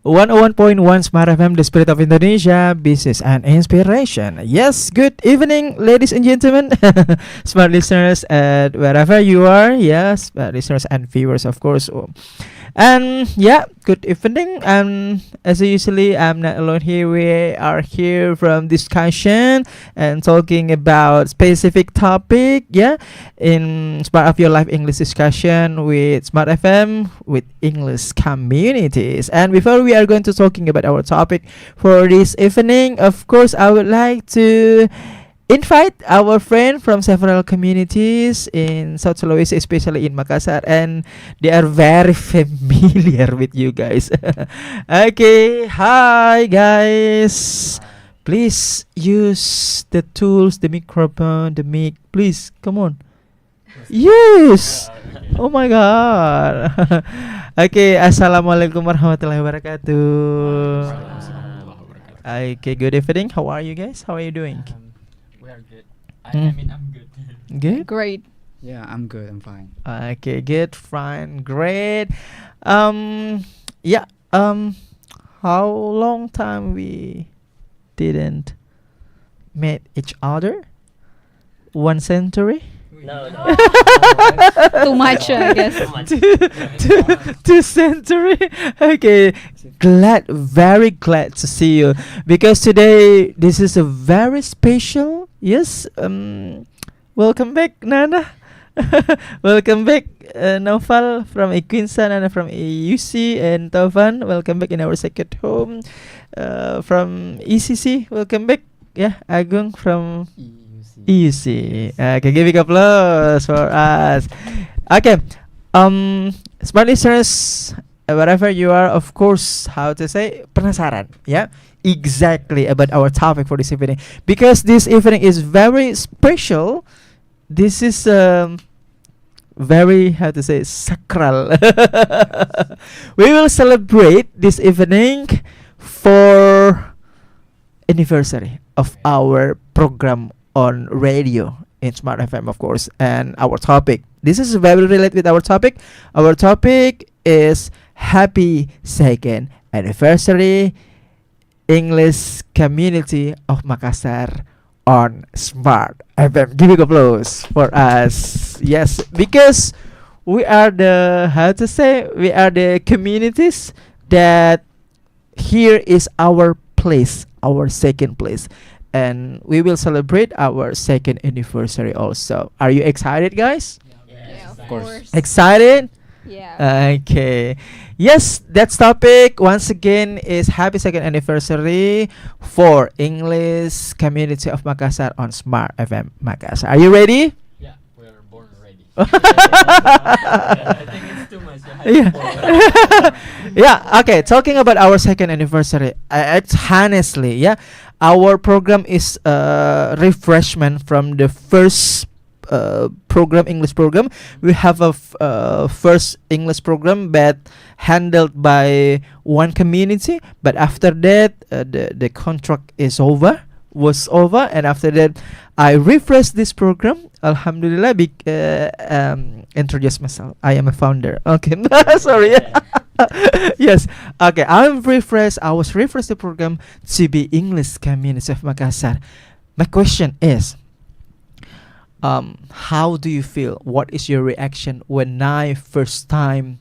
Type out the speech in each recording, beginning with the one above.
101.1 Smart FM, the spirit of Indonesia, business and inspiration. Yes, good evening, ladies and gentlemen, smart listeners at wherever you are. Yes, listeners and viewers, of course. And yeah, good evening. As usually, I'm not alone here. We are here from discussion and talking about specific topic. Yeah, in Smart of Your Life English discussion with Smart FM with English communities. And before we are going to talking about our topic for this evening, of course, I would like to invite our friend from several communities in South Sulawesi, especially in Makassar, and they are very familiar with you guys. Okay, hi guys. Please use the tools, the microphone, the mic. Please, come on. Yes. Oh my God. Okay, assalamualaikum warahmatullahi wabarakatuh. Okay, good evening. How are you guys? How are you doing? We are good. I mean, I'm good. Good. Great. Yeah, I'm good. I'm fine. Okay, good, fine, great. Yeah. How long time we didn't meet each other? 1 century? No. Too much, I guess. Two century. Okay, very glad to see you because today this is a very special. Yes. Welcome back, Nana. Welcome back, Naufal from Equinza, Nana from UC, and Taufan. Welcome back in our second home. From ECC, welcome back. Yeah, Agung from EUC. Okay, giving applause for us. Okay, smart listeners, wherever you are, of course, how to say, penasaran, yeah, exactly about our topic for this evening, because this evening is very special. This is very, how to say, sacral. We will celebrate this evening for anniversary of our program on radio in Smart FM, of course, and our topic. This is very related with our topic. Our topic is Happy Second Anniversary English Community of Makassar on Smart FM. Giving applause for us. Yes, because we are the, how to say, we are the communities that here is our place, our second place. And we will celebrate our second anniversary also. Are you excited, guys? Yeah, of course. Excited? Yeah. Okay. Yes, that's topic once again is Happy Second Anniversary for English Community of Makassar on Smart FM Makassar. Are you ready? Yeah, we're born ready. I think it's too much. Yeah. Okay. Talking about our second anniversary, it's honestly, yeah, our program is refreshment from the first program, English program. We have a first English program but handled by one community, but after that the contract was over, and after that I refreshed this program. Alhamdulillah. Introduce myself. I am a founder. Okay. Sorry. Yes. Okay. I was refreshed the program to be English Community of Makassar. My question is, how do you feel? What is your reaction when I first time,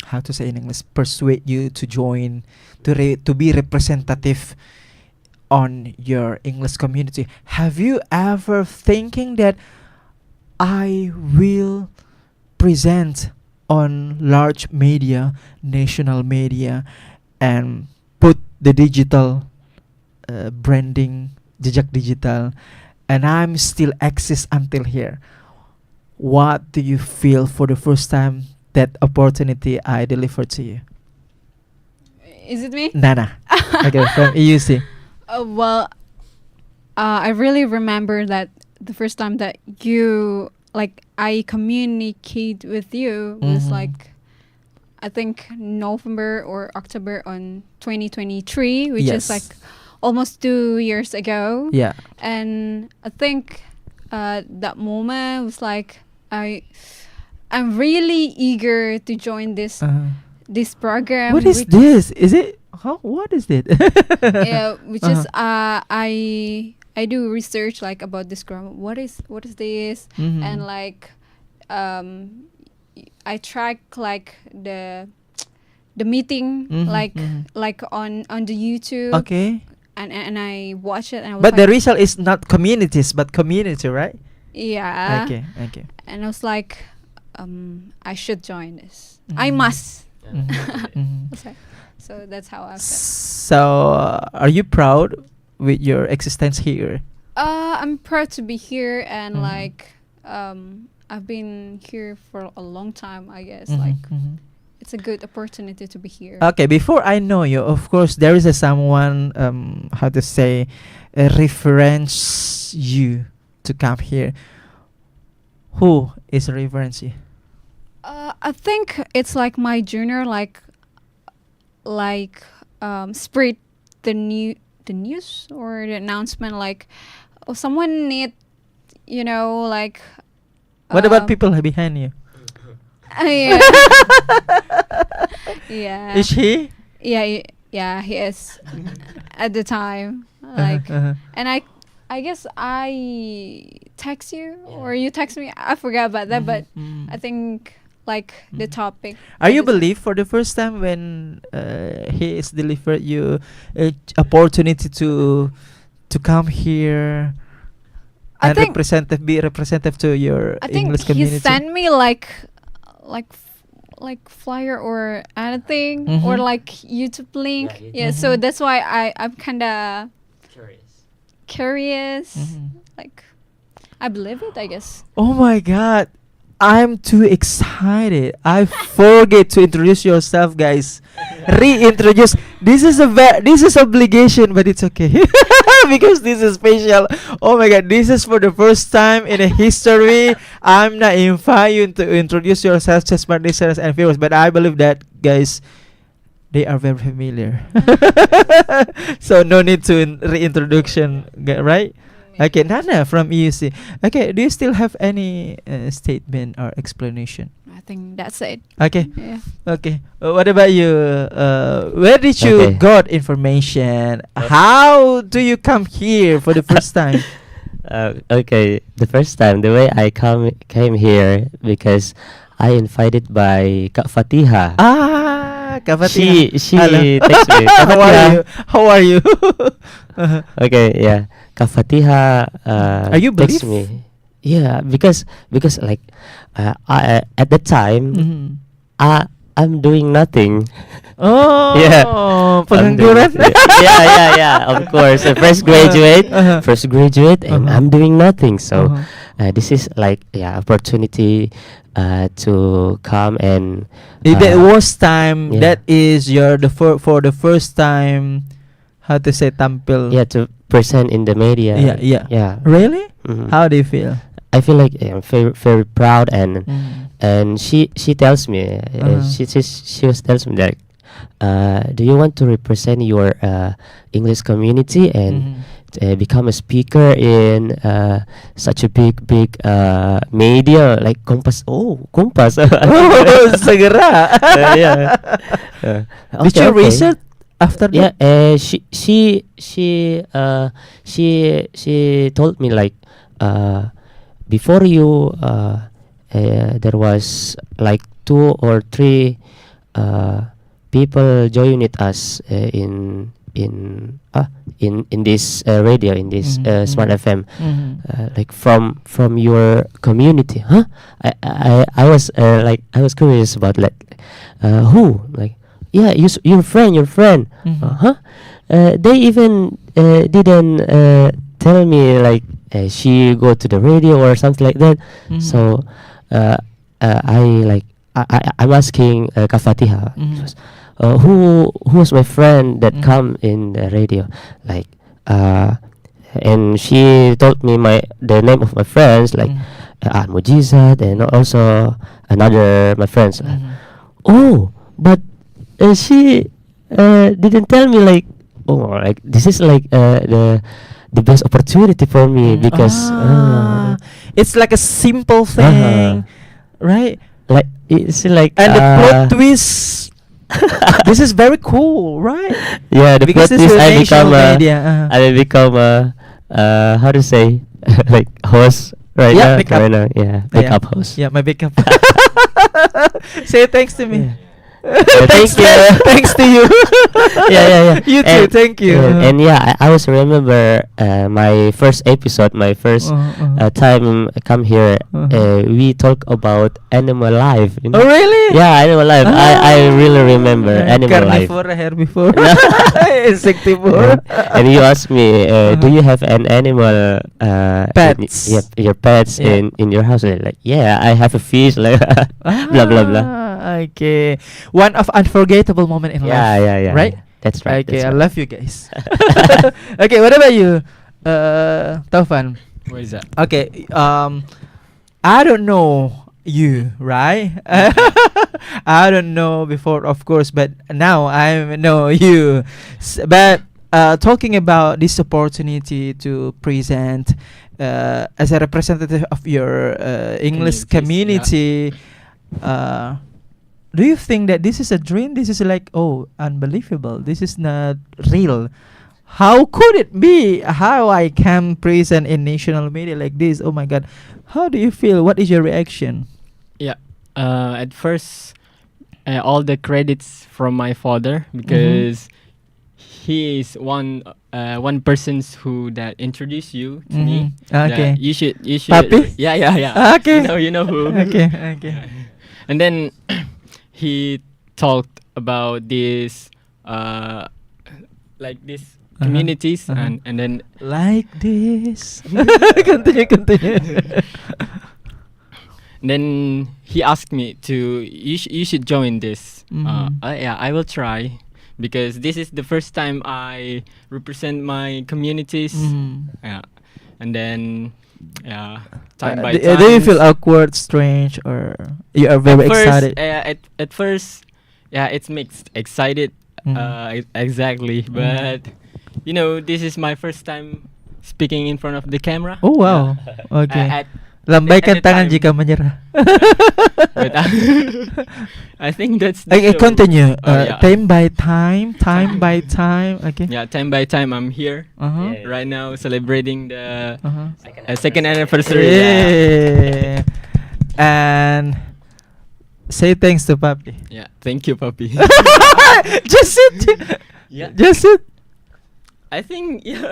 how to say in English, persuade you to join, to be representative on your English community? Have you ever thinking that I will present on large media, national media, and put the digital branding, jejak digital, and I'm still exist until here? What do you feel for the first time that opportunity I delivered to you? Is it me? Nana. Okay, from EUC. Well, I really remember that the first time that I communicate with you was like, I think November or October on 2023, which is like almost 2 years ago. Yeah. And I think that moment was like, I'm really eager to join this this program. What is which this? Is it? How? What is it? yeah, which is I do research like about this program. What is this? Mhm. And like I track like the meeting Mhm, like mhm. like on the YouTube. Okay. And I watch it and I was But the like, result is not communities, but community, right? yeah. Okay. Okay. And I was like, I should join this. I Mhm. must. Mhm, mhm. I was like- so that's how I felt. So, are you proud with your existence here? I'm proud to be here and Mhm. like I've been here for a long time, I guess. Mhm, Like mhm. it's a good opportunity to be here. Okay, before I know you, of course, there is a someone, how to say, reference you to come here. Who is reference you? I think it's like my junior spread the news or the announcement like, oh, someone need, like. What about people behind you? Yeah. Yeah. Is he? Yeah, he is at the time. Like, Uh-huh. and I guess I text you or you text me. I forgot about that, but Mhm. I think like the Mhm. topic. Are you of the- believe for the first time when he is delivered you opportunity to come here I and think be representative to your I think English he community? sent me like flyer or anything or Mhm. like YouTube link. Yeah, Yeah, so Mhm. that's why I'm kinda Curious. curious. Mhm. Like, I believe it, I guess. Oh my God, I'm too excited. I forget to introduce yourself, guys. Reintroduce. This is this is obligation, but it's okay because this is special. Oh my God, this is for the first time in a history. I'm not invite you to introduce yourself to smart listeners and viewers, but I believe that guys, they are very familiar. So no need to reintroduction, right? Okay, Nana from EUC. Okay, do you still have any statement or explanation? I think that's it. Okay, Yeah. okay. What about you? Where did you Okay. got information? How do you come here for the first time? Okay, the first time, the way I came here because I invited by Kak Fatiha. Kak Fatihah. She Hello. text me. Kak How are Fatiha. you? How are you? Uh-huh. Okay, yeah. Kak Fatiha Are you text believe? me. Yeah, because like I at that time Mhm. I'm doing nothing. Oh, Yeah. I'm doing pengangguran. nothing. Yeah. Of course, first graduate, and Uh-huh. I'm doing nothing. So Uh-huh. this is like opportunity to come and That was time. yeah. That is your for the first time. How to say tampil? yeah, to present in the media. Yeah. Really? Mhm. How do you feel? I feel like I'm very very proud Mm. and she tells me she tells me that do you want to represent your English community and become a speaker in such a big media like Kompas. Kompas. Oh, segera. Yeah. Did you research after Yeah, that? she told me like before you there was like 2 or 3 people joined us in this radio in this Mhm, Smart mhm. FM Mhm. like from your community. I was like I was curious about like who like yeah your friend Mhm. they even didn't tell me like she go to the radio or something like that. Mhm. So I'm asking Kak Fatiha, Mhm. who's my friend that Mhm. come in the radio, like and she told me the name of my friends like Mhm. Mujizat and also another my friends. Mhm. Oh, but she didn't tell me like like this is like the best opportunity for me because It's like a simple thing, right? like it's like And the plot twist This is very cool, right? Yeah, the Because plot this twist, is I national become a, media. I will become a, how to say, like host right Yeah, now. pick up. Right now, yeah, Yeah. backup host. Yeah, my backup. Say thanks to me. Thank you. Thanks to you. Yeah. You too. Thank you. And yeah, I also remember my first episode, my first time I come here. We talk about animal life. You know? Oh really? Yeah, animal life. I really remember animal life. Carnivore, herbivore, No. insectivore. And you ask me, do you have an animal? Pets. Yep, your pets Yeah. in your house. Like yeah, I have a fish. Like blah blah blah. Okay, one of unforgettable moment in Yeah, life. yeah. Right. That's right. Okay, that's I right. love you guys. Okay, what about you, Taufan? What is that? Okay, I don't know you, right? I don't know before, of course, but now I know you. But talking about this opportunity to present as a representative of your English community, do you think that this is a dream? This is like, oh, unbelievable. This is not real. How could it be? How I can present in national media like this? Oh my God. How do you feel? What is your reaction? Yeah. At first, all the credits from my father because he is one person who that introduced you to me. Okay. That you should. Papi? Yeah. Okay. You know who. Okay. And then he talked about this, like this communities, and then Like this. Continue. then he asked me to you should join this. Mhm. Yeah, I will try because this is the first time I represent my communities. Yeah, and then yeah, time by time. Do you feel awkward, strange, or you are very excited? At first, yeah, it's mixed. Excited, exactly. But you know, this is my first time speaking in front of the camera. Oh wow. Okay. At Lambaikan the tangan time. jika menyerah. but I think that's the Okay, show. continue. Yeah. Time by time. Okay. Yeah, time by time I'm here Uh-huh. right now celebrating the Uh-huh. second anniversary. Yeah. Yeah. And say thanks to Papi. Yeah, thank you, puppy. Just sit. Yeah, Just sit. I think yeah.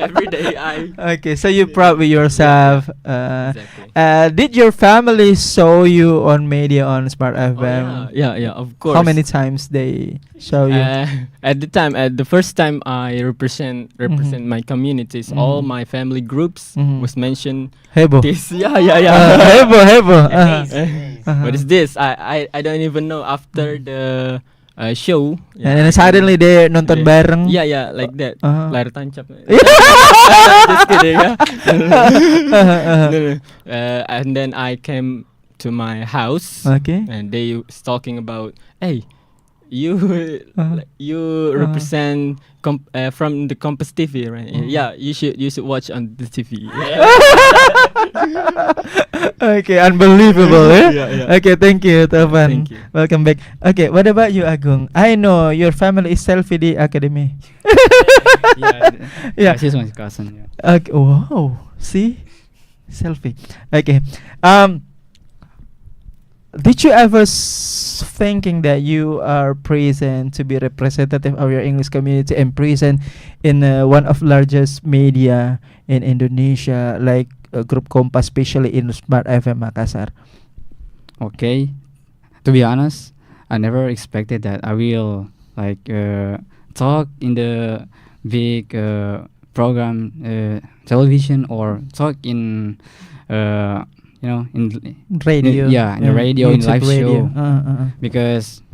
Every day I. Okay, so you proud with yourself. Exactly. Did your family saw you on media on Smart Oh, FM? yeah, of course. How many times they show you? At the first time I represent my communities, all my family groups was mentioned. Hebo. This, yeah. Hebo. What is this? I don't even know after the show. And then suddenly they nonton bareng. Yeah, like that. Layar tancap. Yeah. Just kidding. Yeah. No. And then I came to my house. Okay. And they was talking about, hey, you represent from the Compass TV, right? Yeah, you should watch on the TV. Okay, unbelievable. Yeah. Okay, thank you, Taufan. Thank you. Welcome back. Okay, what about you, Agung? I know your family is selfie di academy. Yeah. She's my cousin. Yeah. Okay. Wow. See, selfie. Okay. Did you ever thinking that you are present to be representative of your English community and present in one of largest media in Indonesia, like Group Kompas, especially in Smart FM Makassar? Okay. To be honest, I never expected that I will talk in the big program television or talk in in Radio. in the radio, in YouTube live radio. show. Because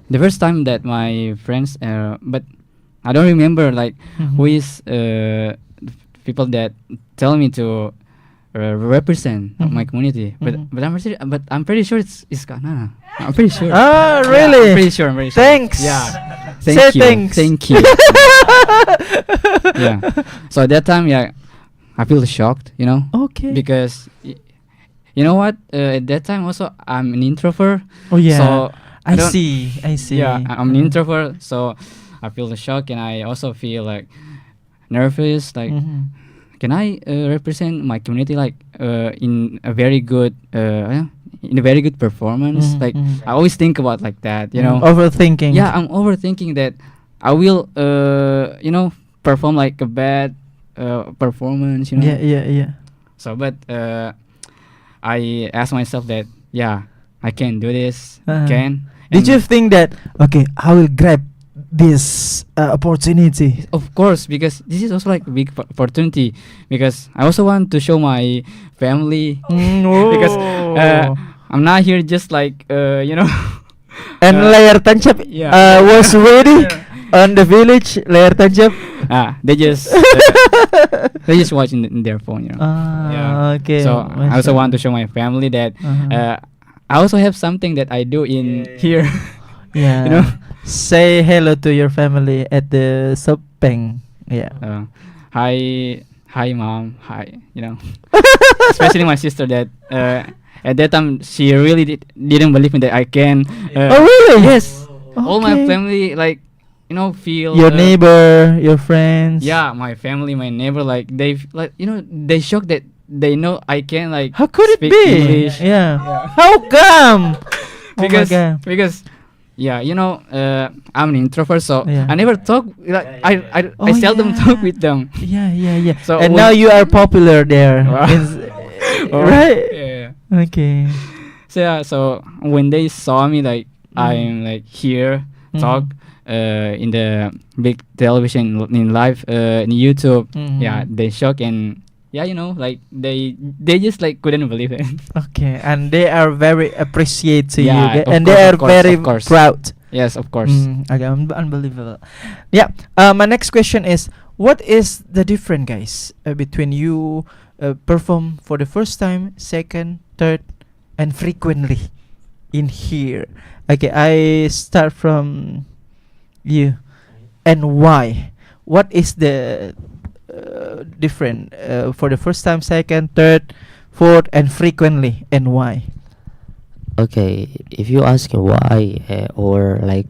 the first time that my friends but I don't remember who is people that tell me to represent my community, but I'm pretty sure it's Kanana. I'm pretty sure. Ah, Yeah, really? I'm pretty sure. Thanks. Yeah. Say Thank you. thanks. Thank you. Yeah. So at that time, I feel shocked, Okay. because you know what? At that time also I'm an introvert. Oh yeah. So I don't- see. I see. Yeah, I'm an introvert, so I feel the shock, and I also feel like nervous. Like, Mhm. can I represent my community like in a very good in a very good performance? Mhm, Like, mhm. I always think about like that, you know. Overthinking. Yeah, I'm overthinking that I will perform like a bad performance, you know. Yeah, yeah, yeah. So, but I ask myself that, yeah, I can do this. Uh-huh. Can. Did And you think that okay, I will grab this opportunity? Of course, because this is also like a big opportunity. Because I also want to show my family. Because Oh. I'm not here just like And Layar Tancap yeah. was ready on the village. Layar Tancap. They just they just watch in their phone, you know. Yeah. Okay. So I also want to show my family that Uh-huh. I also have something that I do in here. Yeah. you know. Say hello to your family at the Sopeng. Yeah. Hi mom, hi, you know. Especially my sister that at that time she really didn't believe me that I can. Oh really? Yes. All my Okay. family like feel Your neighbor, your friends. Yeah, my family, my neighbor, like they they shocked that they know I can like How could it speak be? English. Yeah. How come? because oh my God. because yeah, I'm an introvert, so Yeah. I never talk like I Oh, seldom yeah. talk with them. Yeah, yeah, yeah. So and when- now you are popular there. Wow. Oh, Right? Yeah. Okay. So yeah, so when they saw me like I'm like here talk in the big television in live in YouTube, yeah, they shock and yeah, like they just like couldn't believe it. Okay, and they are very appreciate to Yeah, you, of and course, they are of course, very of course. proud. Yes, of course. Okay, unbelievable. Yeah. My next question is, what is the difference, guys, between you perform for the first time, second, third, and frequently in here? Okay, I start from you, and why? What is the different for the first time, second, third, fourth, and frequently, and why? Okay, if you asking why or like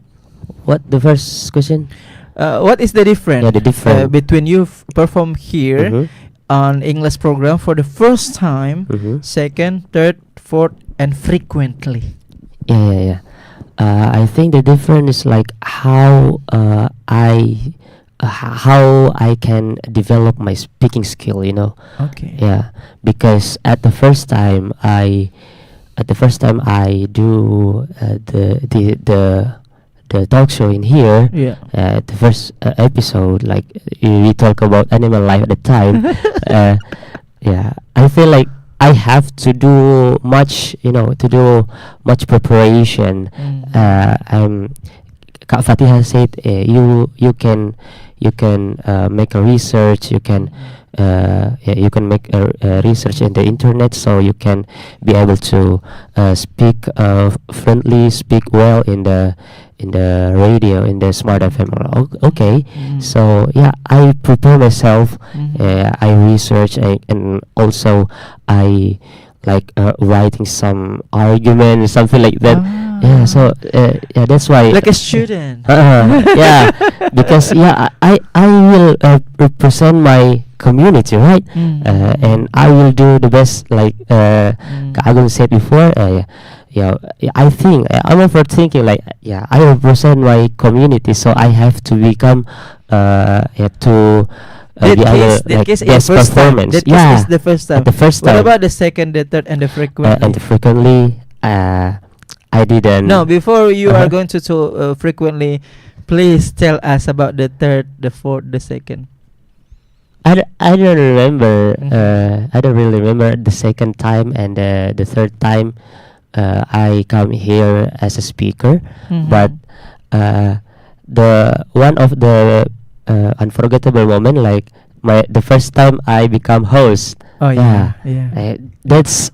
what the first question? What is the difference? Yeah, the difference. Between you perform here Mhm, on English program for the first time, mhm. second, third, fourth, and frequently. Yeah, yeah, yeah. I think the difference is like how I can develop my speaking skill. Okay. Yeah, because at the first time I do the talk show in here. Yeah. The first episode, like we talk about animal life at the time. Yeah, I feel like I have to do much, preparation. Kak Fatihah said, you can make a research. You can make a research in the internet, so you can be able to speak fluently, speak well in the radio, in the Smart FM. Okay, so yeah, I prepare myself. I research, and also I like writing some argument, something like that. Yeah, so yeah, that's why. Like a student. Yeah, because yeah, I will represent my community, right? And I will do the best, like Kak Agung said before. Yeah, I think I'm overthinking. Like, yeah, I represent my community, so I have to become to That case is best first time. performance. That case is the first time. the first What time. about the second, the third, and the frequently? And frequently, I didn't. No, before you are Uh-huh. going to frequently, please tell us about the third, the fourth, the second. I don't remember. Mhm. I don't really remember the second time and the third time. I come here as a speaker, but the one of the unforgettable moment, like the first time I become host. Oh yeah, yeah. That's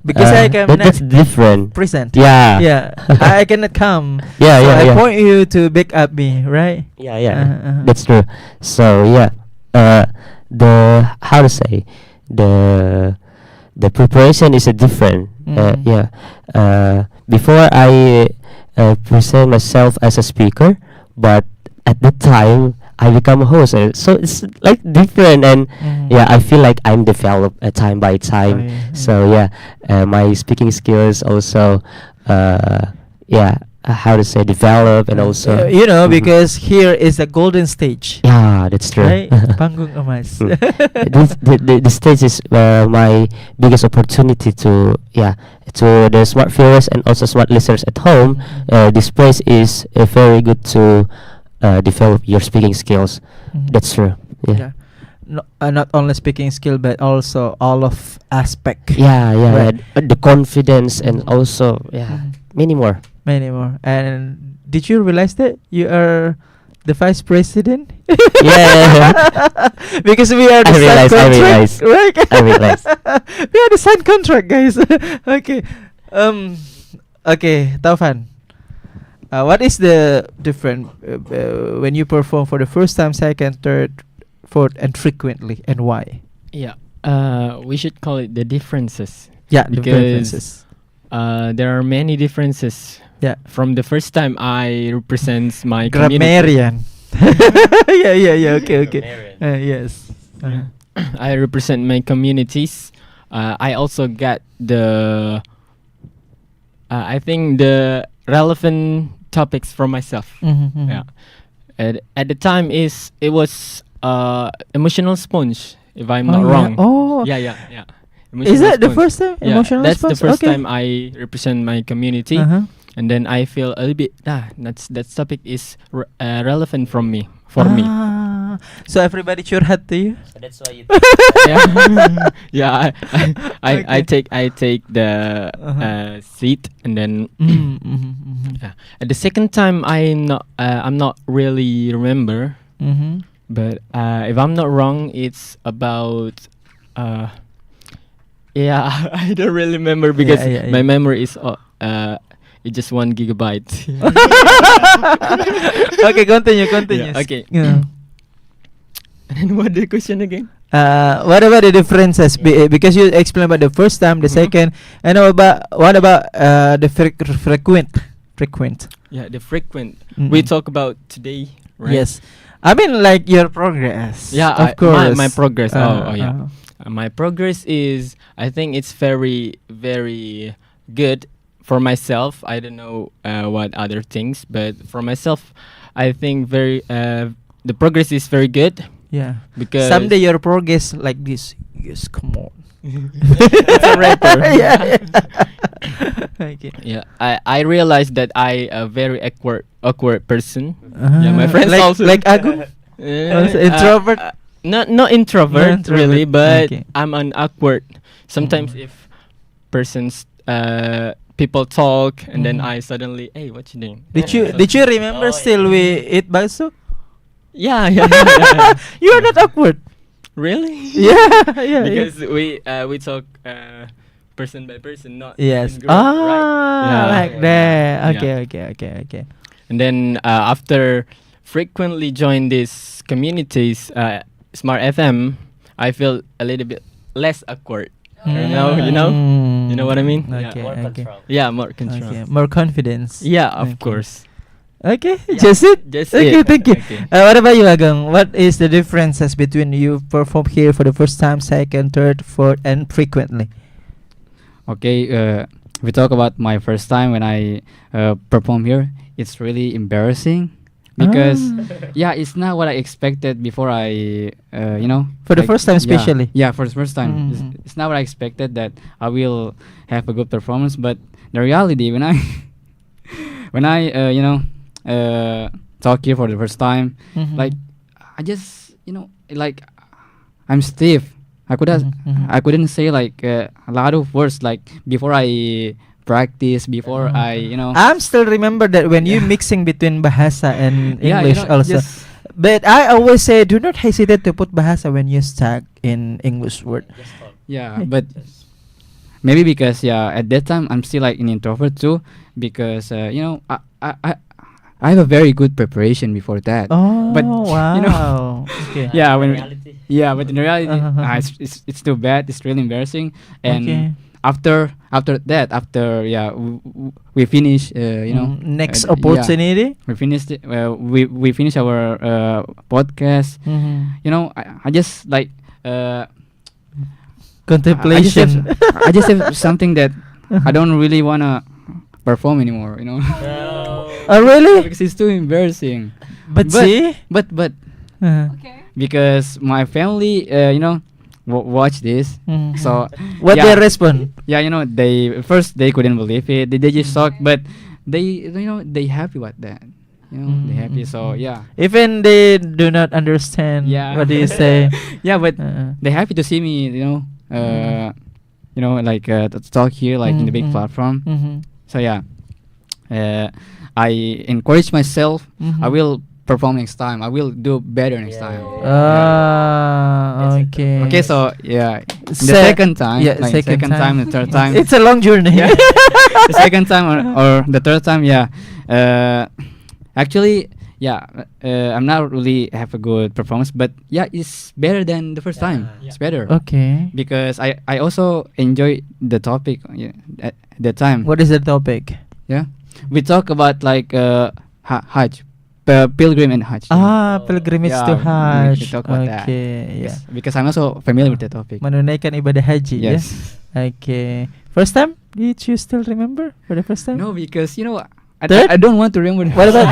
Because I can that's different. present. Yeah. Yeah, I cannot come. Yeah, So yeah, I yeah. point you to back up me, right? Yeah, yeah. Uh-huh. That's true. So yeah, the how to say the preparation is a different. Mhm. Yeah. Before I present myself as a speaker, but at the time I become a host. So it's like different, and yeah, I feel like I'm developed time by time. So yeah, my speaking skills also, yeah, how to say develop, and also you know, Mhm. because here is a golden stage. yeah, that's true. Right? Panggung emas. The stage is my biggest opportunity to to the smart viewers and also smart listeners at home. This place is very good to develop your speaking skills. That's true. Yeah. No, not only speaking skill but also all of aspect. Yeah, Right. the confidence and also many more. Many more. And did you realize that you are the vice president? Yeah. Because we are the I realize, sign I contract, realize. right? I realize. We are the sign contract, guys. Okay. Okay, Taufan. What is the difference when you perform for the first time, second, third, fourth, and frequently, and why? Yeah. We should call it the differences. Yeah, the Because differences. There are many differences. Yeah. From the first time I represents my community. Grammarian. Yeah. Okay. Yes. I represent my communities. I also get the I think the relevant topics for myself. Yeah. At the time it was emotional sponge, if I'm not wrong. Oh. Yeah. Is that the Sponge. first time? Yeah, Emotional that's the response? first Okay. time I represent my community, and then I feel a little bit that topic is relevant for me. So everybody curhat to you? So that's why you Yeah, I Okay. take the seat, and then yeah. At the second time I'm not really remember, but if I'm not wrong, it's about yeah, I don't really remember because Yeah. my memory is it's just 1 gigabyte. Okay, continue. Yeah, okay. Yeah. And then what the question again? What about the differences? Because you explained about the first time, the second, and what about the frequent? Yeah, the frequent. Mm. We talk about today, right? Yes, I mean like your progress. Yeah, of course. My progress. Oh yeah. uh-huh. My progress is, I think it's very, very good for myself. I don't know what other things, but for myself, I think the progress is very good Yeah. because Someday your progress like this. Yes, come on. it's a rapper. Yeah. Okay. Yeah, I realized that I a very awkward person. Yeah, my friends like, also. like Agung. Also introvert? Not introvert, Not really, introvert. but Okay. I'm an awkward. Sometimes if persons people talk and then I suddenly, hey, what's your name? Did you remember still we eat bakso? Yeah. You are not awkward. Really? Yeah. Because we talk person by person, not Yes. in group, right? Yeah. Like that. Yeah. Okay. And then after frequently join these communities, Smart FM, I feel a little bit less awkward. You know what I mean? Okay. Yeah, more control. Okay. More confidence. Yeah, of Okay. course. Okay. Just it. Just Okay. it. Thank you. Okay. What about you, Agung? What is the differences between you perform here for the first time, second, third, fourth, and frequently? Okay, we talk about my first time when I perform here. It's really embarrassing because yeah, it's not what I expected before I For the like, first time, especially. Yeah, for the first time, it's not what I expected that I will have a good performance. But the reality when I talk here for the first time, like I just like I'm stiff. I couldn't say like a lot of words like before I practice, before I'm still remember that when you mixing between bahasa and Yeah, English also. just- But I always say do not hesitate to put bahasa when you stuck in English word. yeah, but maybe because at that time I'm still like an introvert too, because I have a very good preparation before that. Oh, But, wow. Okay. Yeah, but in reality, it's too bad. It's really embarrassing, and Okay. after that, we finish, Next yeah, opportunity. we finished it, we finish our podcast. You know, I just like Contemplation. I just have something that I don't really wanna perform anymore. You know, Oh really? because it's too embarrassing. But But- see. But Okay. because my family, watch this, Mhm. so What yeah. they respond? yeah, they couldn't believe it. They just shocked, but they happy with that. They happy. So yeah, Even they do not understand. Yeah. What do you say? yeah, but Uh, they happy to see me. Like to talk here, like in the big Mhm. platform. mhm. So yeah, I encourage myself. I Mhm. will perform next time. I will do better next time. Okay. Okay, so yeah, the Se- second time, yeah, like second second time, time. the third time, It's a long journey. Yeah. the second time or the third time, yeah. Actually, yeah, I'm not really have a good performance, but yeah, it's better than the first time. It's better Okay. because I also enjoy the topic at that time. What is the topic? Yeah, we talk about like Hajj, pilgrim and Hajj. Pilgrimage Yeah, to we Hajj. talk about that. Okay, yeah. Because I'm also familiar with the topic. Menunaikan ibadah haji. Yes. Yeah? Okay. First time? Did you still remember for the first time? No, because Third? I don't want to remember. What about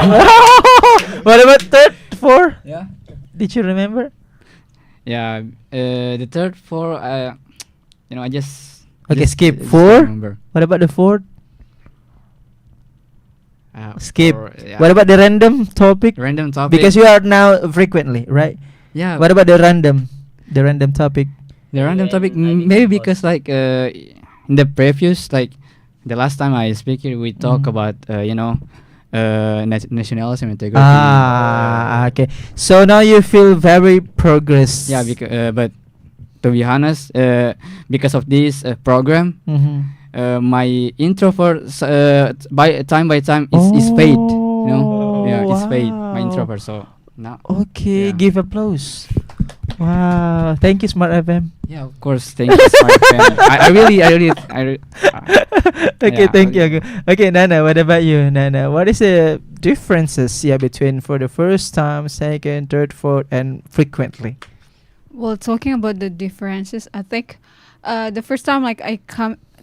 what about third, four? Yeah. Did you remember? Yeah. The third four. I just. Okay, skip just four. Remember. What about the fourth? Skip. Four, yeah. What about the random topic? random topic? Because you are now frequently, right? Yeah. What about the random topic? the random Yeah, topic? I think Maybe about- because like in the previous, like the last time I speak here, we talk Mhm. about nationalism and integrity. Okay. So now you feel very progress. Yeah. Because but to be honest, because of this program, Mhm. my introvert by time is fade. Yeah, it's fade. My wow. introvert. So now. Okay, Yeah. give applause. Wow, thank you, Smart FM. Yeah, of course. Thank you, Smart FM. I really. Okay, Yeah, thank you. okay. Okay, Nana, what about you, Nana? What is the differences between for the first time, second, third, fourth, and frequently? Well, talking about the differences, I think the first time like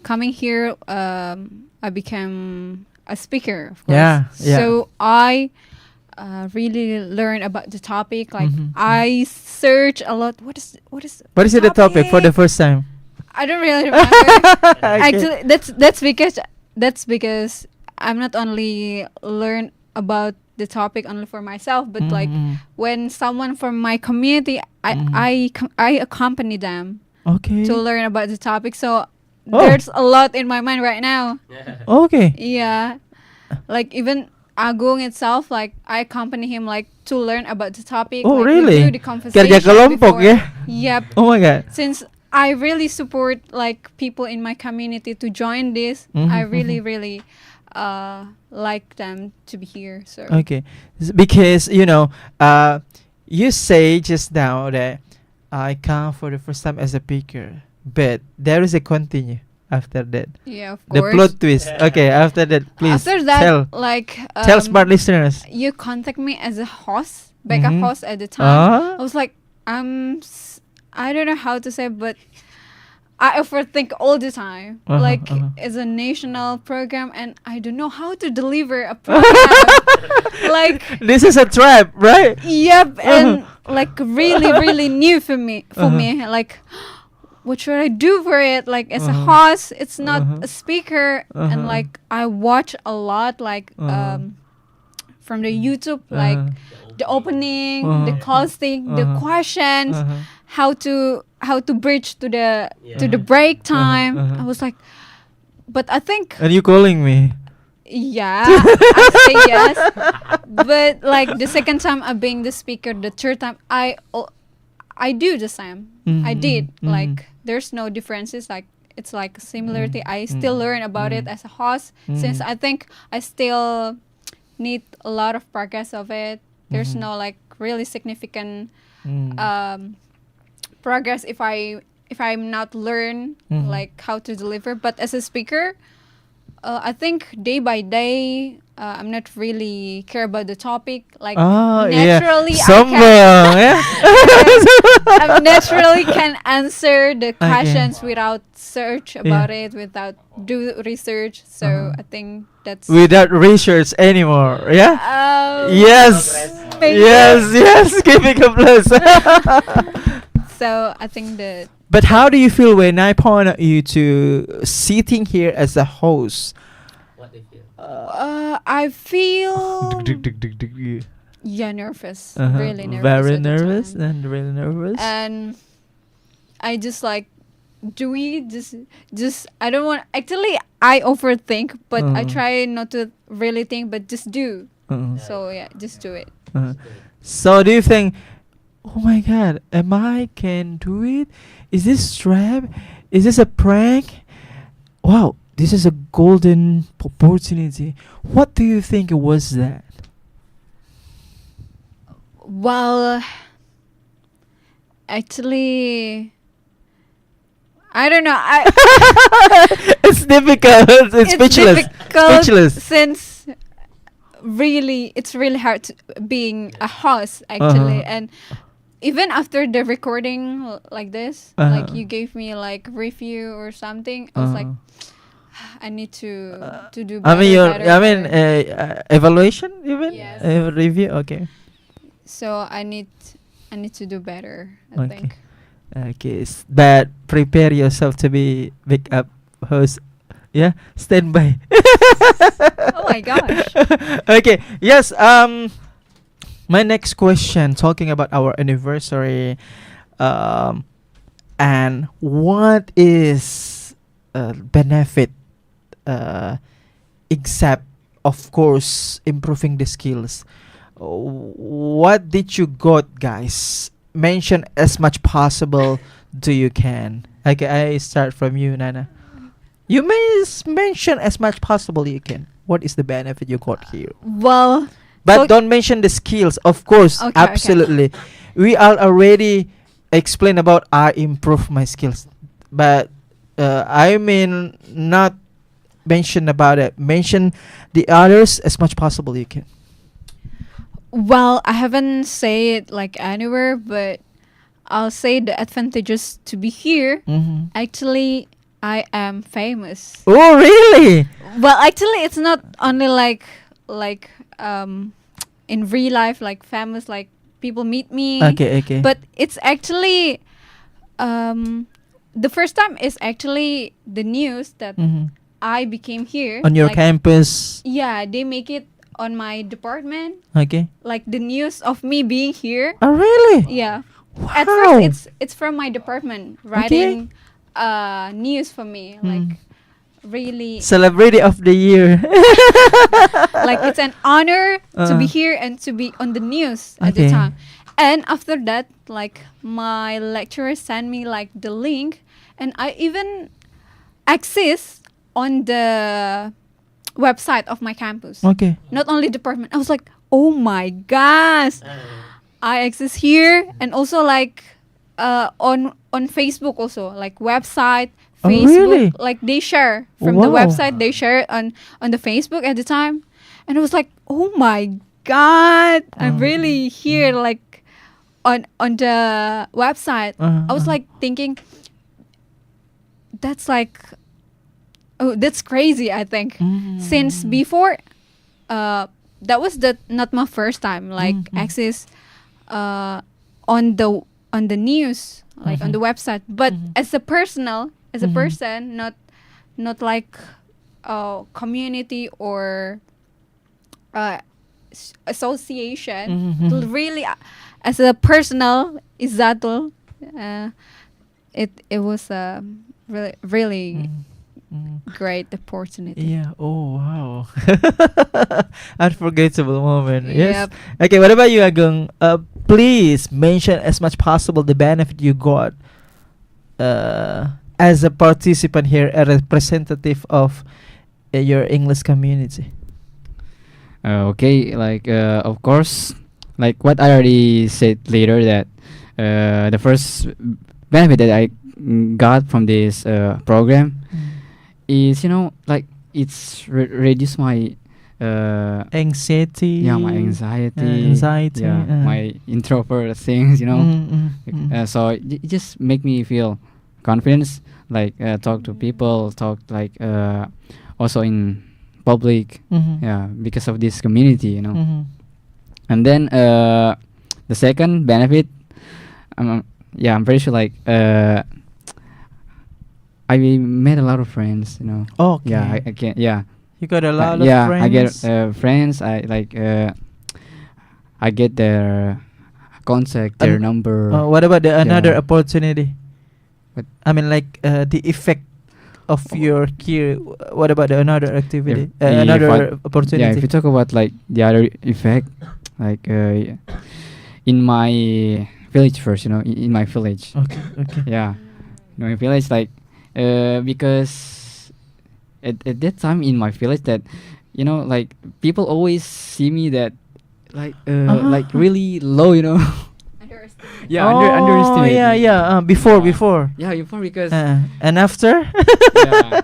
coming here, I became a speaker. Of course. Yeah, yeah. So I really learned about the topic. Like Mhm, I search a lot. What is What is the topic for the first time? I don't really remember. Actually, that's because I'm not only learn about the topic only for myself, but like Mhm. when someone from my community, Mhm. I accompany them Okay. to learn about the topic. So Oh. there's a lot in my mind right now. Okay. Yeah, like even Agung itself, like I accompany him like to learn about the topic. Oh, like, we really? do the conversation Kerja kelompok before. ya? Yep. Oh my god. Since I really support like people in my community to join this, I Mhm, really mhm. really like them to be here. So Okay, because you say just now that I come for the first time as a speaker, but there is a continue after that. yeah, of The course. plot twist. Okay, after that, please After that, tell like tell smart listeners. you contact me as a host, backup Mhm. host at the time. I Ah, was like, I don't know how to say, but I overthink all the time. Uh-huh, Like uh-huh. it's a national program, and I don't know how to deliver a program. Like, this is a trap, right? yep, and like really new for me. Like, what should I do for it? Like as a host, it's not Uh-huh. a speaker, Uh-huh. and like I watch a lot, like from the YouTube, like the opening, the costing, the Uh-huh. questions, Uh-huh. how to bridge to the Yeah. break time. Uh-huh. I was like, but I think And you calling me? yeah, I say yes. But like the second time I being the speaker, the third time I do the same. I Mhm, did mhm. like there's no differences. Like it's like a similarity. I still learn about it as a host since I think I still need a lot of progress of it. There's no like really significant Mm. progress if I if I'm not learn Mhm. like how to deliver. But as a speaker, I think day by day, I'm not really care about the topic. Like Oh naturally, yeah, Sombong, yeah. I naturally can answer the Okay. questions without search about Yeah. it, without do research. So Uh-huh. I think that's Without research anymore, yeah. Yes, maybe. yes, giving a plus. So I think that But how do you feel when I point at you to sitting here as a host? What they feel? I feel You- yeah nervous, Uh-huh. really nervous, Very at the nervous time. and really nervous. And I just like do we just I don't want actually I overthink, but I Uh. try not to really think, but just do. Uh-uh. So yeah, just do it. Uh-huh. So do you think, oh my god, am I can do it? Is this trap? Is this a prank? Wow, this is a golden opportunity. What do you think it was that? Well, actually, I don't know. It's difficult. It's speechless. difficult Speechless. since really it's really hard to, being a host actually, Uh-huh. and even after the recording like this, like Uh-huh. you gave me like review or something, I was like, Uh-huh. I need to do I better. mean, better, better. evaluation even Yes. review. Okay. So I need to do better. I Okay. think. Okay. But prepare yourself to be big up host. Yeah. Stand by. Oh my gosh. Okay. Yes. My next question, talking about our anniversary, and what is benefit, except of course improving the skills. What did you got, guys? Mention as much possible do you can. Okay, I start from you, Nana. You may mention as much possible you can. What is the benefit you got here? Well, But So- don't mention the skills, of course. Okay, Absolutely. We are already explain about I improve my skills, but I mean not mention about it. Mention the others as much possible you can. well, I haven't say it like anywhere, but I'll say the advantages to be here. Mm-hmm. Actually, I am famous. Oh really? Well, actually, it's not only like in real life, like famous, like people meet me. Okay, okay. But it's actually the first time is actually the news that Mhm. I became here On your like, campus. Yeah, they make it on my department, Okay. like the news of me being here. Oh really? Yeah. Wow. At first, it's from my department writing news for me, like really Celebrity of the year. like it's an honor to be Uh. here and to be on the news at the Okay. time. And after that, like my lecturer sent me like the link, and I even access on the website of my campus. Okay. Not only department. I was like, oh my gosh, I access here, and also like on Facebook also, like website, Oh, Facebook, really? like they share from the Wow. website, they share it on the Facebook at the time, and I was like, oh my god, I'm really here like on the website. I was like thinking, that's like, oh, that's crazy. I think since before, that was not my first time like access on the news, like on the website, but as a personal as a person, not like community or association. Really, as a personal Izatul, it was a really great opportunity. Yeah. Oh wow. Unforgettable moment. Yes. Yep. Okay. What about you, Agung? Please mention as much possible the benefit you got as a participant here, a representative of your English community. Okay, like of course, like what I already said later, that the first benefit that I got from this program is, like it's reduce my Anxiety. my anxiety, anxiety, my introvert things, so it just make me feel confidence, like talk to people, talk like also in public, because of this community, and then the second benefit, I'm pretty sure like I made a lot of friends, Okay. I can, You got a lot of friends. I get friends. I like I get their contact, their number. What about the another Yeah. opportunity? What? I mean, like the effect of your career. What about the another activity? If Another I- opportunity. Yeah, if you talk about like the other effect, like in my village first, in my village. Okay. Okay. Yeah, in my village, like because at that time in my village, that like people always see me that like like really low, yeah, Oh, underestimated. yeah. Before. Yeah, before because And after. yeah.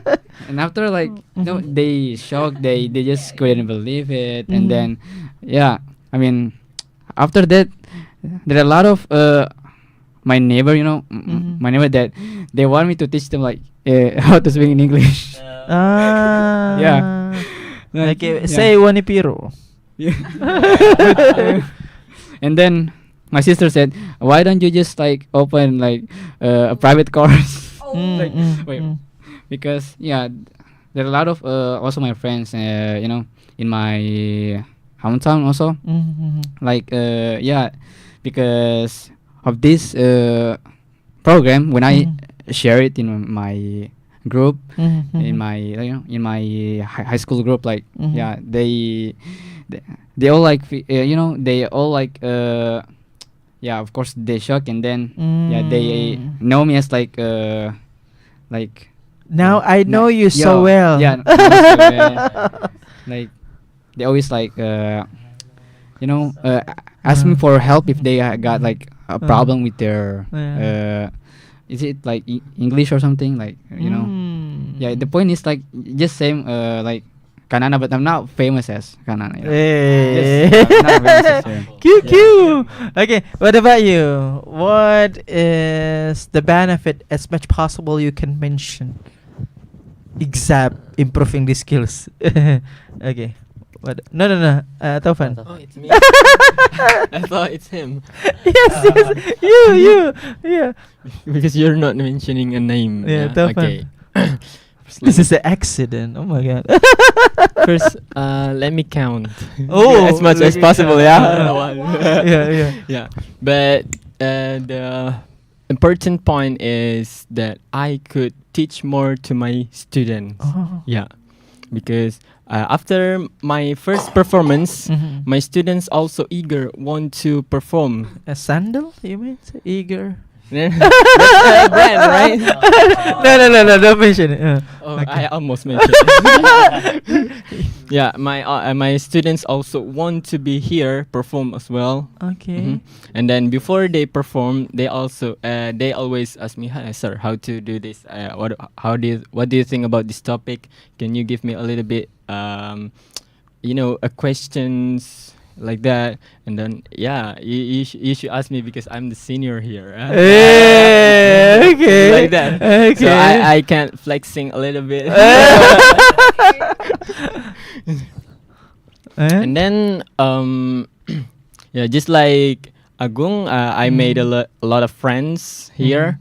And after like they shocked, they just couldn't believe it, and then I mean after that there are a lot of my neighbor, my neighbor, that they want me to teach them like how to speak in English. Yeah. Like, Okay. yeah. Say Wanipiro. And then my sister said, why don't you just like open like a private course? Like, wait, because there are a lot of also my friends, in my hometown also, like because of this program, when I share it in my group, in my in my high school group, like they all like they all like of course they shock, and then they know me as like Now I know you so well. Yeah, know me so well. Like they always like ask me for help if they got like a problem with their is it like English or something, like the point is like just same like Kanana, but I'm not famous as Kanana. Hey. Not famous as her. Cute. Okay, what about you? What is the benefit as much possible you can mention? Except improving the skills. Okay. What? No. Taufan. Oh, it's me. I thought it's him. Yes. You. Yeah. Because you're not mentioning a name. Yeah, Taufan. Okay. This is an accident. Oh my god. First, let me count. Oh, as much let as me possible. count. Yeah. Yeah. But the important point is that I could teach more to my students. Oh. Yeah, because after my first performance, my students also eager want to perform. A sandal? You mean eager? That's a brand, right? No, don't mention it. Oh, Okay. I almost mentioned it. Yeah, my students also want to be here, perform as well. Okay. And then before they perform, they also they always ask me, "Hi, sir, how to do this? What do you think about this topic? Can you give me a little bit, a questions like that?" And then you should ask me because I'm the senior here. Okay. Like that. Okay. So I can't flexing a little bit. And then just like Agung, I made a lot of friends here,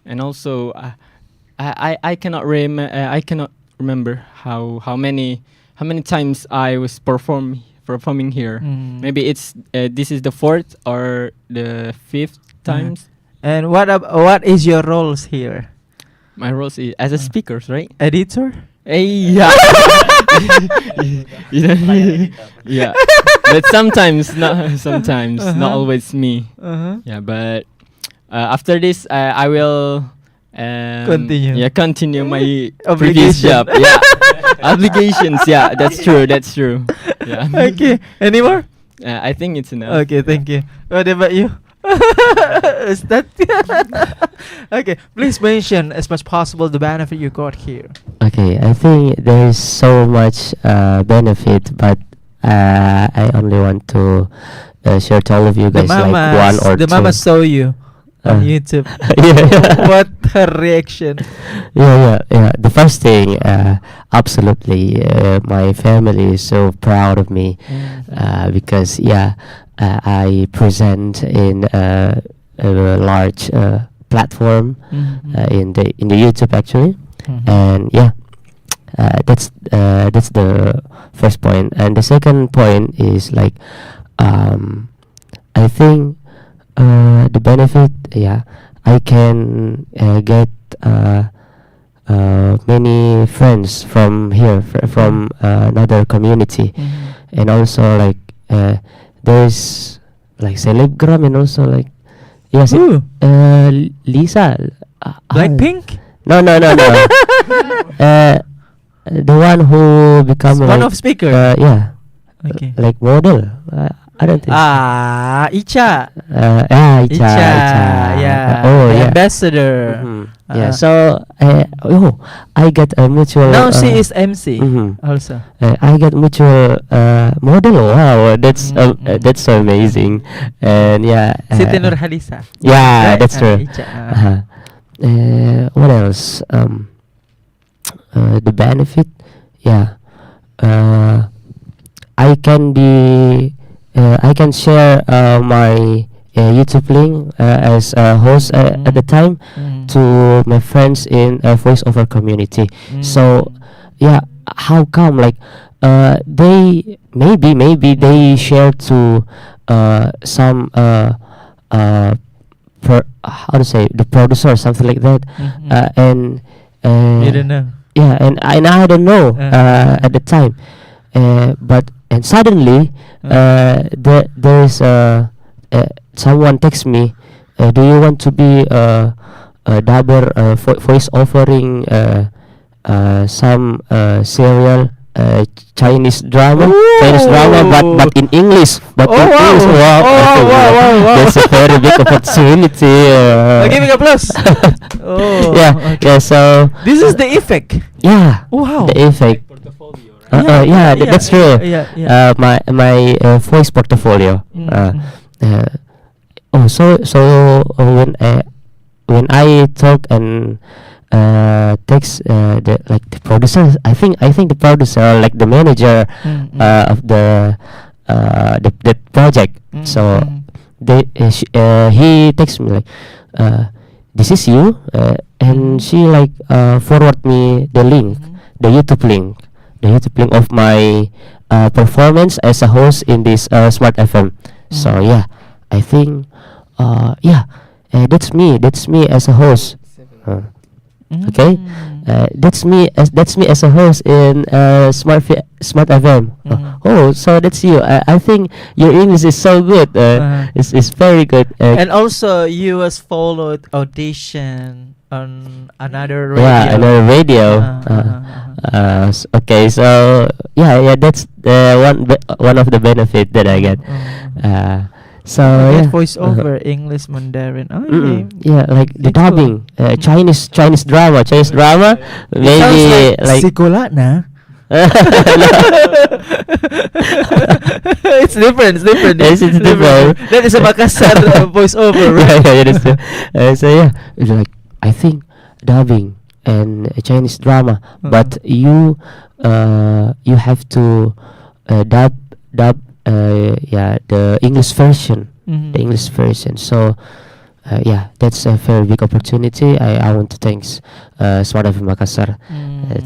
and also I cannot remember how many times I was performing here. Maybe it's this is the fourth or the fifth times. And what is your roles here? My role is as a speaker, right? Editor? Hey, yeah. Yeah. But sometimes not always me. Yeah, but after this, I will Continue. Yeah, continue my previous Obligation. job. Yeah, obligations. Yeah, that's true. Yeah. Okay. Any more? I think it's enough. Okay, thank you. What about you? Is that okay? Please mention as much possible the benefit you got here. Okay, I think there is so much benefit, but I only want to share to all of you The guys like one or the two. mama saw you on Uh, YouTube. yeah, What her reaction? yeah. The first thing, absolutely, my family is so proud of me because I present in a large platform in the YouTube actually, and that's the first point. And the second point is like, I think the benefit, I can get many friends from here, from another community, and also like there's like Celebgram, and also like Who? Lisa, Blackpink? no, the one who become One like, of speaker. Okay. like model. I don't think. Icha. Icha. Yeah. Oh, the yeah. ambassador. Mhm. Yeah. So, I get a mutual. Now she is MC Mhm. also. I get mutual model. Wow, Mm. that's so amazing. And Siti Nurhalisa. yeah, Right? that's true. Icha. What else? The benefit. Yeah. I can be. I can share my YouTube link as a host at the time to my friends in a voiceover community. So how come like they maybe they share to some how to say, the producer or something like that, and You don't know. and I don't know at the time, but and suddenly there's someone text me, do you want to be a dubber voice offering some serial Chinese drama, but in English, but in wow. English. Wow, Oh, I think, wow. that's a very big opportunity. Give me a plus. Oh. Yeah. So This is the effect. yeah, Wow. the effect. Portfolio, right? That's true. Yeah. My voice portfolio. When I talk and text the producer, I think the producer, like the manager of the project. So he texts me like, this is you, and she like forward me the link, the YouTube link of my performance as a host in this Smart FM. So I think that's me as a host. Okay, that's me as a host in Smart FM. So that's you. I think your English is so good. It's very good. And also you was followed audition on another radio. Yeah, another radio. Okay, so that's one of the benefit that I get. So Voice over English Mandarin. Oh, okay. yeah, like the It's cool. dubbing, Chinese drama, maybe like Sekolah na. It's different. Yes, it's different. That is a Makassar voice over, right? yeah, that's true. So it's like, I think dubbing and Chinese drama, but you have to dub the English version, the English version. So that's a very big opportunity. I want to thanks Smart FM Makassar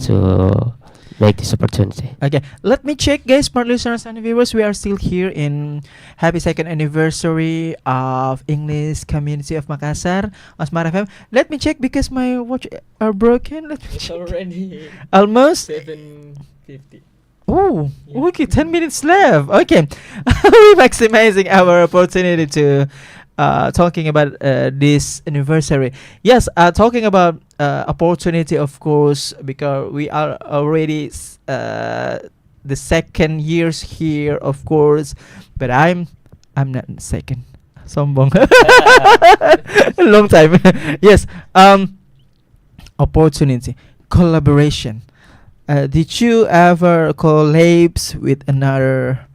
to make this opportunity. Okay, let me check, guys, smart listeners and viewers. We are still here in happy second anniversary of English Community of Makassar on Smart FM. Let me check because my watch are broken. Let me It's check. already Almost. 7:50. Oh, okay, 10 minutes left. Okay, we're maximizing our opportunity to talking about this anniversary. Yes, talking about opportunity, of course, because we are already the second years here, of course, but I'm not in second. Sombong. Long time. Yes. Opportunity, collaboration. Did you ever collabs with another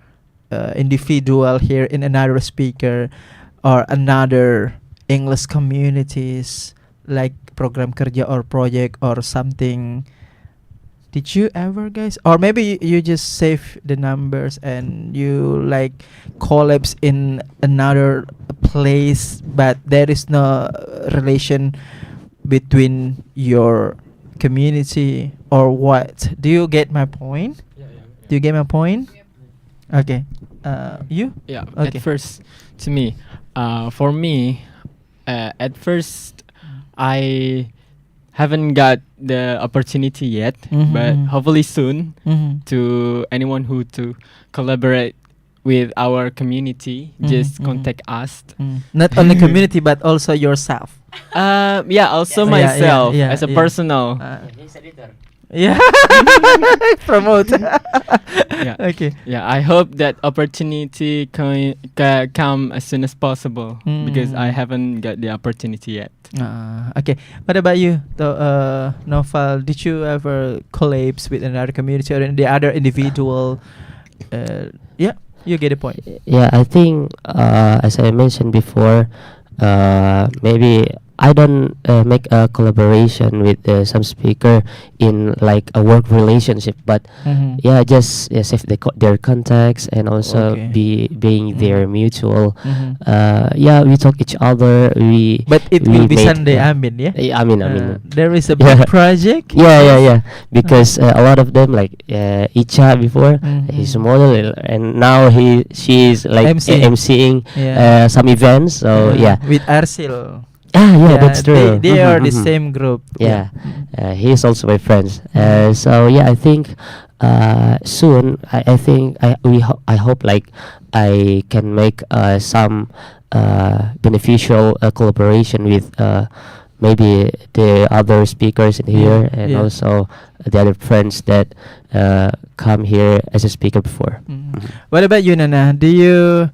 individual here in another speaker or another English communities like program kerja or project or something? Did you ever, guys? Or maybe you just save the numbers and you like collabs in another place, but there is no relation between your community or what? Do you get my point? Do you get my point? Okay. You? Yeah. Okay. At first, to me, for me, at first, I haven't got the opportunity yet, Mhm, but mhm. hopefully soon Mhm. to anyone who to collaborate with our community, Mhm, just mhm. contact us. Not only community but also yourself. Yeah, also Yeah, yeah, myself yeah, as a yeah. personal. Yeah. Promote. Yeah. Okay. Yeah, I hope that opportunity come as soon as possible because I Mm. haven't got the opportunity yet. Okay. What about you, Naufal? Did you ever collabs with another community or the other individual? Yeah, you get the point. Yeah, I think as I mentioned before, maybe I don't make a collaboration with some speaker in like a work relationship, but Mhm. yeah, just save their contacts and also Okay. being their mutual. Mhm. Yeah, we talk each other. But it we will be made, Sunday, yeah. Amin, yeah? I mean, There is a Yeah. big project. yeah, because a lot of them like Icha before he's a Mhm. model and now she's like MC. emceeing Yeah. some events. So yeah, With Arsil. yeah, that's true. They are the Mhm. same group. Yeah, Mhm. he's also my friend. Mhm. So yeah, I think soon I think I hope like I can make some beneficial collaboration with maybe the other speakers in here and Yeah. also the other friends that come here as a speaker before. Mhm. What about you, Nana? Do you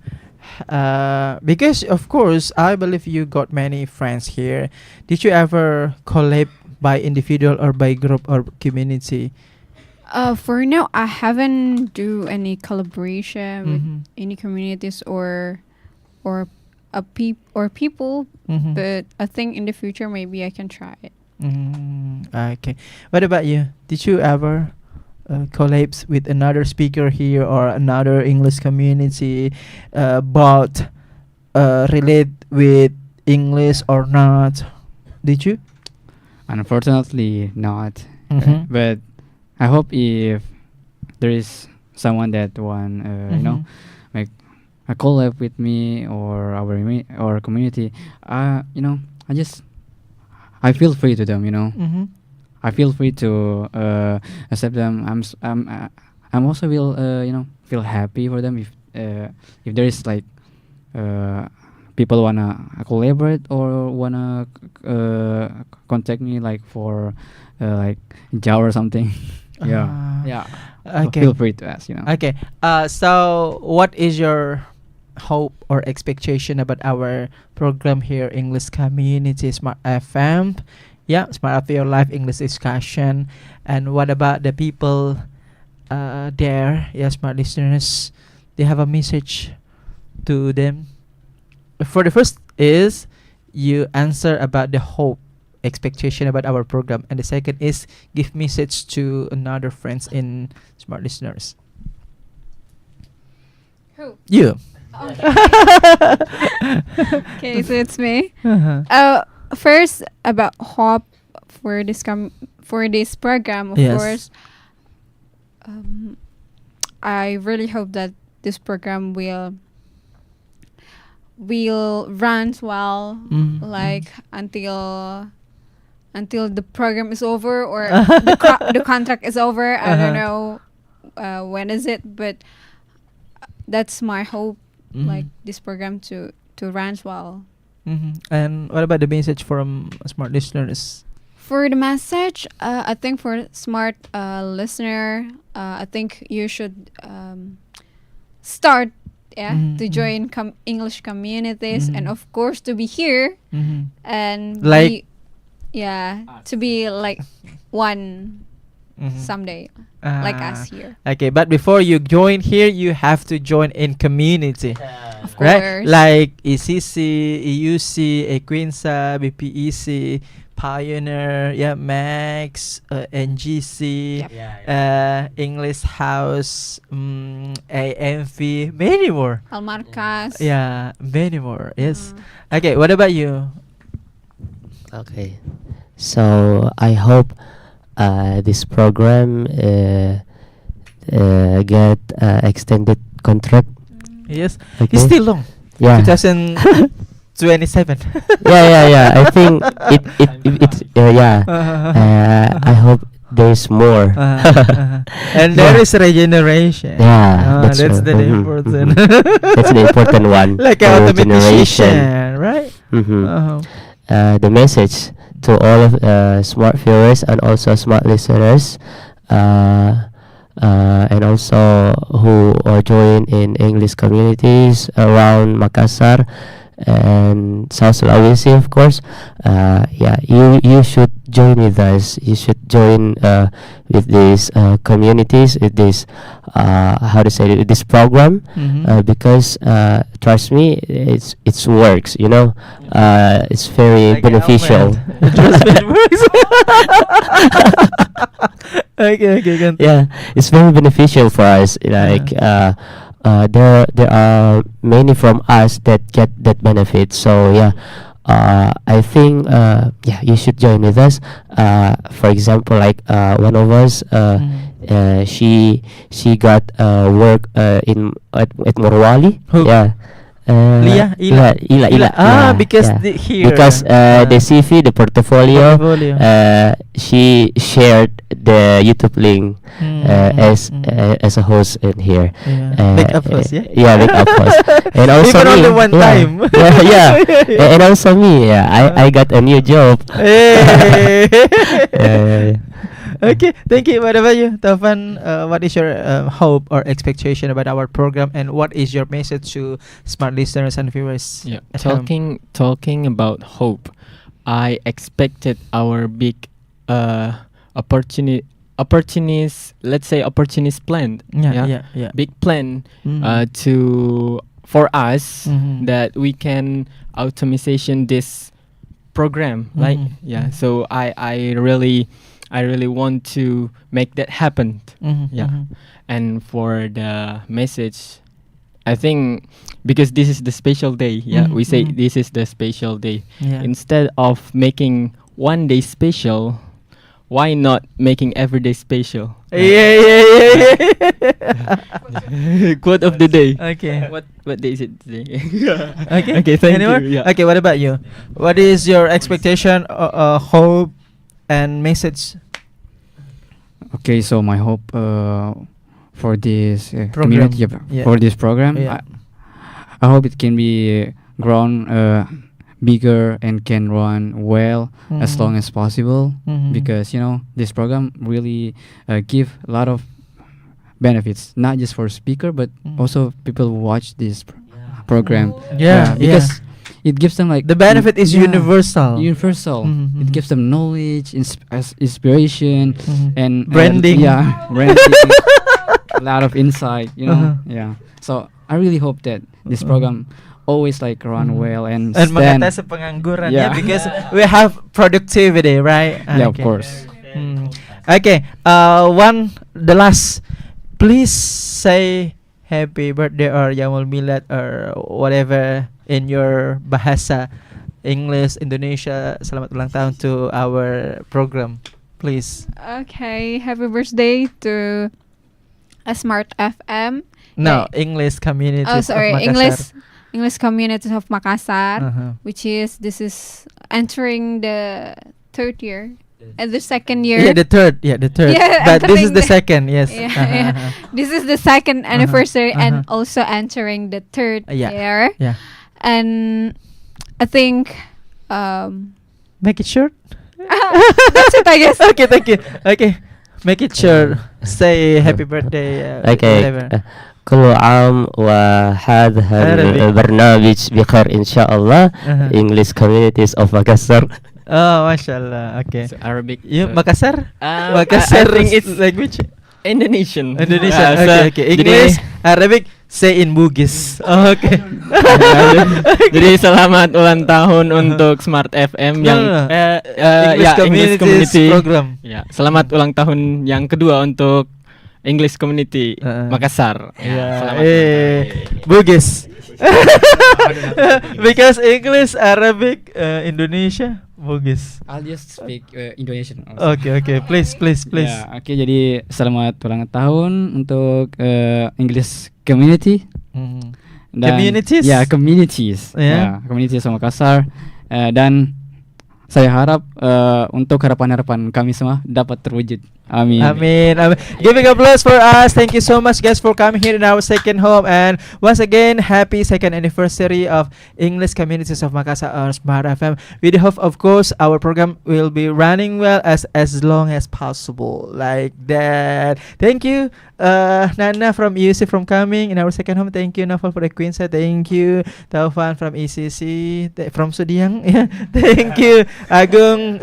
because of course I believe you got many friends here. Did you ever collab by individual or by group or community? For now, I haven't do any collaboration with Mhm. any communities or people, Mhm. but I think in the future maybe I can try it. Okay. What about you? Did you ever collabs with another speaker here or another English community, but relate with English or not? Did you? Unfortunately, not. Mhm. But I hope if there is someone that want, Mhm. like a collab with me or our community, I feel free to them. Mhm. I feel free to accept them. I'm also will feel happy for them if there is like people wanna collaborate or wanna contact me like for like job or something. Yeah, Ah, yeah. okay. Feel free to ask. Okay. So what is your hope or expectation about our program here, English Community Smart FM? Yeah, Smart of Your Life English discussion. And what about the people there? Yeah, smart listeners. They have a message to them. For the first is you answer about the hope expectation about our program, and the second is give message to another friends in smart listeners. Who? You. Okay, so it's me. Uh-huh. First about hope for for this program, of Yes. course. I really hope that this program will run well, Mm, like until the program is over or mm. the contract is over. I don't Uh-huh. know when is it, but that's my hope. Like Mhm. this program to run well. Mhm. And what about the message from smart listeners? For the message, I think for smart listener, I think you should start to join English communities, and of course to be here and Like- to be like one someday, like us here. Okay, but before you join here, you have to join in community, Of right? course. Like ECC, EUC, Equinza, BPEC, Pioneer, Max, NGC, Yep. English House, AMV, many more. Almarkas. Many more. Yes. Okay, what about you? Okay, so I hope this program get extended contract. Yes, Okay. it's still long. Yeah. 2027. yeah. I think it's I hope there's more. And there is regeneration. Yeah, that's that's right. the important. That's the important one. Like for automation, right? Mhm. The message to all of smart viewers and also smart listeners, and also who are joined in English communities around Makassar and South Sulawesi, of course. You should join with us. You should join with these communities, with this how to say it, with this program, because trust me, it's works. It's very Like beneficial. It works. Okay, continue. Yeah, it's very beneficial for us. Like there are many from us that get that benefit. So I think you should join with us. For example, like one of us, she got work at Morwali. Who? Yeah. Ila. Ila. Yeah, because yeah. here. Because the CV, the portfolio, she shared the YouTube link as a host in here. Make up host, yeah? Yeah, make up host. And also Even me, only one time. And also me, I got a new job. Hey. Yeah. Okay, thank you. What about you, Taufan? What is your hope or expectation about our program, and what is your message to smart listeners and viewers? Yeah, at home? talking about hope, I expected our big opportunist plan. Yeah. Big plan for us Mhm. that we can automation this program. Like so I really want to make that happen. And for the message, I think because this is the special day, we say this is the special day. Instead of making one day special, why not making every day special? Yeah. Quote of the day. Okay. What day is it today? Okay, thank Anyone? you. Yeah. Okay, what about you? What is your expectation, hope, and message? Okay, so my hope for this Program. community, Yeah. for this program, Yeah. I hope it can be grown bigger and can run well as long as possible, because this program really give a lot of benefits, not just for speaker but also people who watch this program. Because it gives them like The benefit is universal. universal. Mhm, It gives them knowledge, inspiration, and Branding. branding, a lot of insight. So I really hope that this program always like run well and And stand. mengatasi pengangguran, Yeah. because we have productivity, right? Yeah, of Okay. course. Okay. The last. Please say happy birthday or Yaumul Milad or whatever in your bahasa English Indonesia. Selamat ulang tahun to our program, please. Okay, happy birthday to a Smart FM. No, Yeah. English community. Oh, sorry, English communities of Makassar, which is entering the third year. And the second year. Yeah, the third. Yeah, but this is entering the second. Yes. Yeah. This is the second anniversary and also entering the third year. Yeah. And I think Make it short. that's it, I guess. Okay, thank you. Okay, make it short. Say happy birthday. Okay. Whatever. كل عام وهذا Arabic. البرنامج بخير إن شاء الله. Uh-huh. English Communities of Makassar. Oh, mashallah. Okay. So Arabic. You so- Makassar? I think it's language. Indonesian. Indonesia. So Okay. jadi- English, Arabic, say in Bugis. Oh, okay. Jadi selamat ulang tahun untuk Smart FM No, yang no, no. ya English Community Program. Ya, selamat ulang tahun yang kedua untuk English Community Makassar. Yeah. Selamat ulang tahun. Bugis. Because English, Arabic, Indonesia, Bugis. I'll just speak Indonesian. Okay, okay. Please. Ya, oke, jadi selamat ulang tahun untuk English Community Mhm. dan Communities? Ya, communities. Ya. Ya, communities Makassar. Dan saya harap untuk harapan-harapan kami semua dapat terwujud. Amin. Amin. Giving applause for us. Thank you so much, guys, for coming here in our second home. And once again, happy second anniversary of English Communities of Makassar on Smart FM. We do hope, of course, our program will be running well as long as possible, like that. Thank you, Nana from UC from coming in our second home. Thank you, Naufal for Equinza. Thank you, Taufan from ECC from Sudiang. Yeah. Thank you, Agung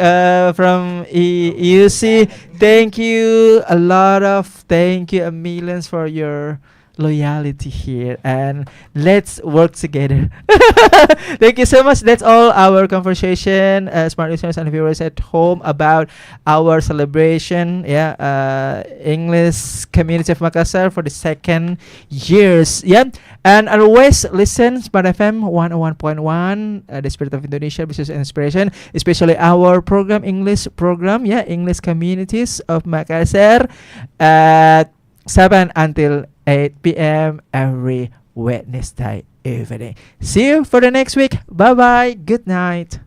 from UC. Thank you a millions for your loyalty here, and let's work together. Thank you so much. That's all our conversation, smart listeners and viewers at home, about our celebration, English Community of Makassar for the second years, and always listen Smart FM 101.1, the spirit of Indonesia, business and inspiration, especially our program, English program, English Communities of Makassar at 7 until 8 p.m. every Wednesday evening. See you for the next week. Bye bye. Good night.